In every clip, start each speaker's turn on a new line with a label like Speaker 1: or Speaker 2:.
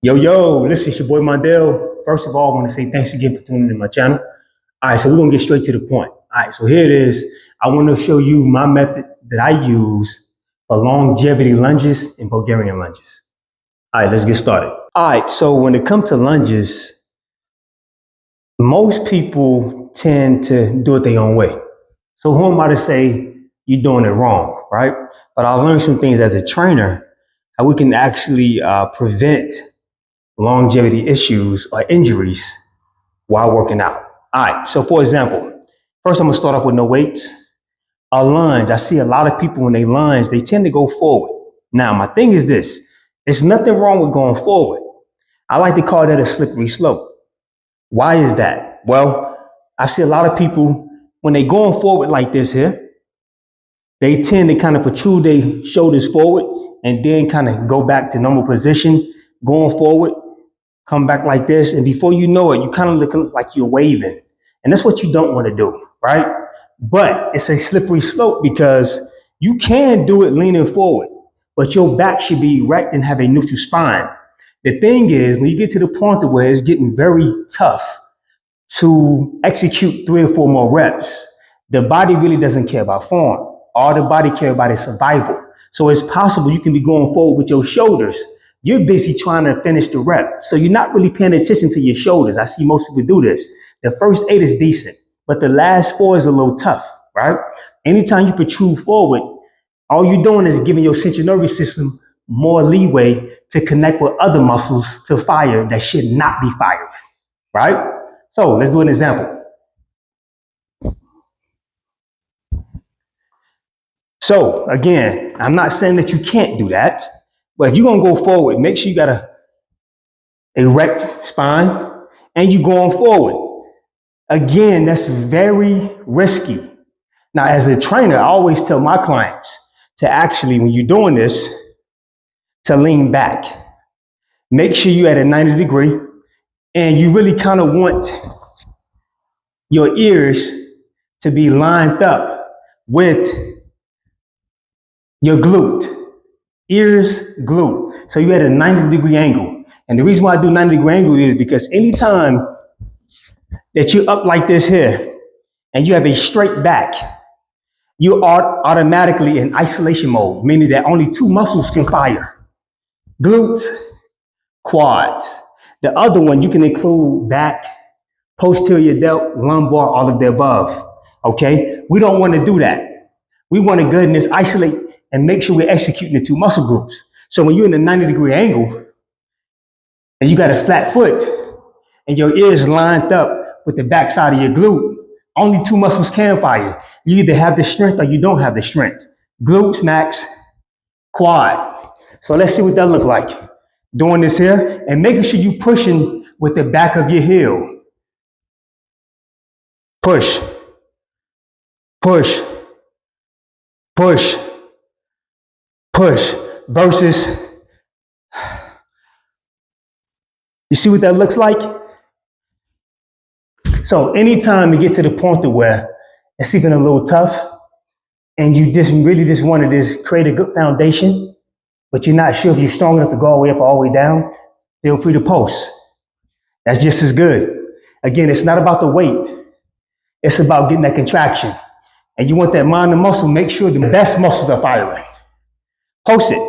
Speaker 1: Yo, listen, it's your boy Mondale. First of all, I want to say thanks again for tuning in my channel. All right, so we're going to get straight to the point. All right, so here it is. I want to show you my method that I use for longevity lunges and Bulgarian lunges. All right, let's get started. All right, so when it comes to lunges, most people tend to do it their own way. So who am I to say you're doing it wrong, right? But I learned some things as a trainer, how we can actually prevent longevity issues or injuries while working out. All right, so for example, first I'm gonna start off with no weights. A lunge, I see a lot of people when they lunge, they tend to go forward. Now, my thing is this, there's nothing wrong with going forward. I like to call that a slippery slope. Why is that? Well, I see a lot of people, when they going forward like this here, they tend to kind of protrude their shoulders forward and then kind of go back to normal position, going forward, come back like this, and before you know it, you kind of look like you're waving. And that's what you don't want to do, right? But it's a slippery slope because you can do it leaning forward, but your back should be erect and have a neutral spine. The thing is, when you get to the point where it's getting very tough to execute 3 or 4 more reps, the body really doesn't care about form. All the body cares about is survival. So it's possible you can be going forward with your shoulders. You're busy trying to finish the rep. So you're not really paying attention to your shoulders. I see most people do this. The first 8 is decent, but the last 4 is a little tough, right? Anytime you protrude forward, all you're doing is giving your central nervous system more leeway to connect with other muscles to fire that should not be firing, right? So let's do an example. So again, I'm not saying that you can't do that, but if you're gonna go forward, make sure you got a erect spine and you're going forward. Again, that's very risky. Now, as a trainer, I always tell my clients to actually, when you're doing this, to lean back. Make sure you're at a 90 degree and you really kind of want your ears to be lined up with your glute. Ears, glute. So you're at a 90-degree angle. And the reason why I do 90-degree angle is because anytime that you're up like this here and you have a straight back, you are automatically in isolation mode, meaning that only 2 muscles can fire. Glutes, quads. The other one, you can include back, posterior delt, lumbar, all of the above. Okay? We don't want to do that. We want to go ahead and isolate and make sure we're executing the 2 muscle groups. So when you're in a 90-degree angle and you got a flat foot and your ears lined up with the backside of your glute, only 2 muscles can fire. You either have the strength or you don't have the strength. Glutes, max, quad. So let's see what that looks like. Doing this here and making sure you're pushing with the back of your heel. Push, push, push, push, versus, you see what that looks like? So anytime you get to the point where it's even a little tough and you just really just want to create a good foundation, but you're not sure if you're strong enough to go all the way up or all the way down, feel free to post. That's just as good. Again, it's not about the weight. It's about getting that contraction. And you want that mind and muscle, make sure the best muscles are firing. Post it.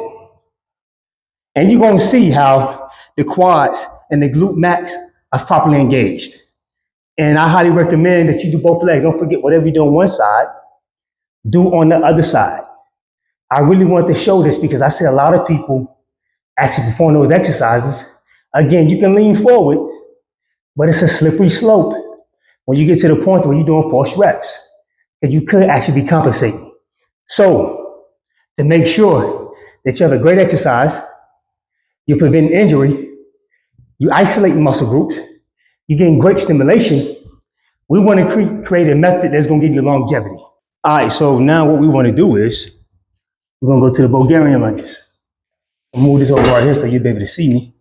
Speaker 1: And you're going to see how the quads and the glute max are properly engaged. And I highly recommend that you do both legs. Don't forget, whatever you do on one side, do on the other side. I really want to show this because I see a lot of people actually perform those exercises. Again, you can lean forward, but it's a slippery slope when you get to the point where you're doing forced reps, and you could actually be compensating. So to make sure that you have a great exercise, you prevent injury, you isolate muscle groups, you're getting great stimulation, we want to create a method that's going to give you longevity. All right, so now what we want to do is we're going to go to the Bulgarian lunges. I'll move this over right here so you'll be able to see me.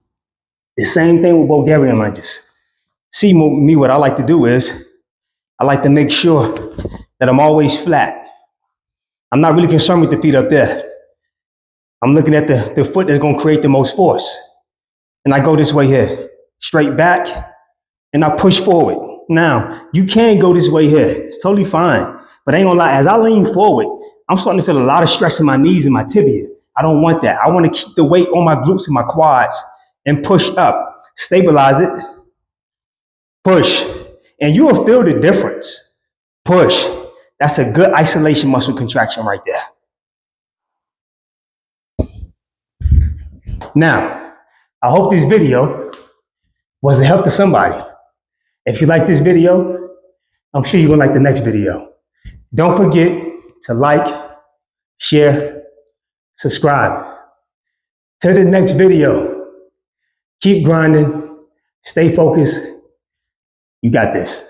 Speaker 1: The same thing with Bulgarian lunges. See me, what I like to do is I like to make sure that I'm always flat. I'm not really concerned with the feet up there. I'm looking at the foot that's going to create the most force. and I go this way here, straight back, and I push forward. Now, you can go this way here. It's totally fine. But I ain't gonna lie, as I lean forward, I'm starting to feel a lot of stress in my knees and my tibia. I don't want that. I want to keep the weight on my glutes and my quads and push up. Stabilize it. Push. And you will feel the difference. Push. That's a good isolation muscle contraction right there. Now, I hope this video was a help to somebody. If you like this video, I'm sure you're gonna like the next video. Don't forget to like, share, subscribe. Till the next video, keep grinding, stay focused. You got this.